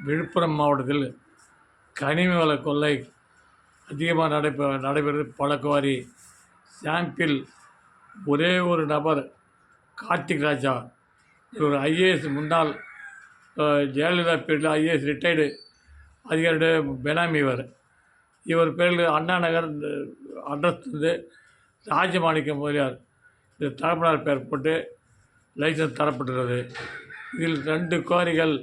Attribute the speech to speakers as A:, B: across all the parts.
A: விழுப்புரம் மாவட்டத்தில் கனிம வள கொள்ளை அதிகமாக நடைபெறுது. பல குவாரி சாம்பிள் ஒரே ஒரு நபர் கார்த்திக் ராஜா, இவர் ஐஏஎஸ் முன்னாள் ஜெயலலிதா பீரியடில் ஐஏஎஸ் ரிட்டையர்டு அதிகாரியுடைய பெனாமி இவர் பேரில் அண்ணா நகர் அட்ரஸ் வந்து ராஜமாணிக்கம் முதலியார் இந்த தகப்பனார் பெயர் போட்டு லைசன்ஸ் தரப்பட்டுள்ளது. இதில் 2 குவாரிகள்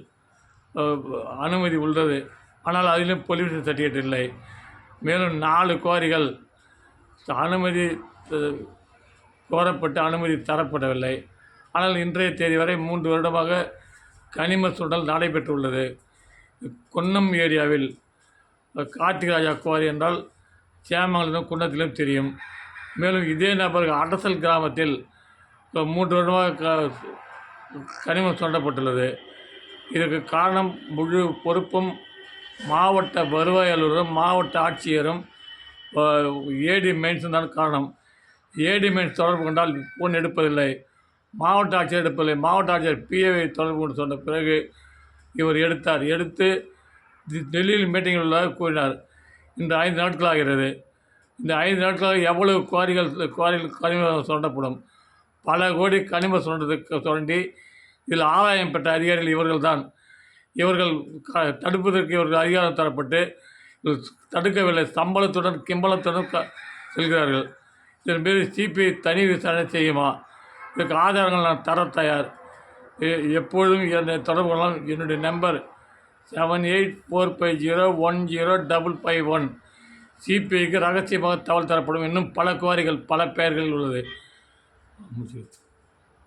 A: அனுமதி உள்ளது. ஆனால் அதிலும் பொல்யூஷன் சர்டிஃபிகேட் இல்லை. மேலும் 4 குவாரிகள் அனுமதி கோரப்பட்டு அனுமதி தரப்படவில்லை. ஆனால் இன்றைய தேதி வரை 3 வருடமாக கனிம சுடல் நடைபெற்றுள்ளது. குன்னம் ஏரியாவில் கார்த்திக் ராஜா குவாரி என்றால் சேமங்கலம் குன்னத்திலும் தெரியும். மேலும் இதே நபர்கள் அடசல் கிராமத்தில் 3 வருடமாக கனிமம் சுரண்டப்பட்டுள்ளது. இதற்கு காரணம் முழு பொறுப்பும் மாவட்ட வருவாய் அலுவலரும் மாவட்ட ஆட்சியரும் ஏடி மெயின்ஸும் தான் காரணம். ஏடி மெயின்ஸ் தொடர்பு கொண்டால் ஃபோன் எடுப்பதில்லை, மாவட்ட ஆட்சியர் எடுப்பதில்லை. மாவட்ட ஆட்சியர் பிஏவை தொடர்பு கொண்டு சொன்ன பிறகு இவர் எடுத்து டெல்லியில் மீட்டிங்கில் உள்ளதாக கூறினார். இந்த 5 நாட்கள் ஆகிறது. இந்த 5 நாட்களாக எவ்வளவு குவாரிகள் கனிமம் சுரண்டப்படும்? பல கோடி கனிம சுரண்டி இதில் ஆதாயம் பெற்ற அதிகாரிகள் இவர்கள் தான். இவர்கள் தடுப்பதற்கு இவர்கள் அதிகாரம் தரப்பட்டு தடுக்கவில்லை. சம்பளத்துடன் கிம்பளத்துடன் செல்கிறார்கள். இதன் மீது சிபிஐ தனி விசாரணை செய்யுமா? இதுக்கு ஆதாரங்கள் நான் தர தயார். எப்பொழுதும் என்னை தொடர்பு கொள்ளலாம். என்னுடைய நம்பர் 7845010551. சிபிஐக்கு ரகசியமாக தகவல் தரப்படும். இன்னும் பல குவாரிகள் பல பெயர்களில் உள்ளது.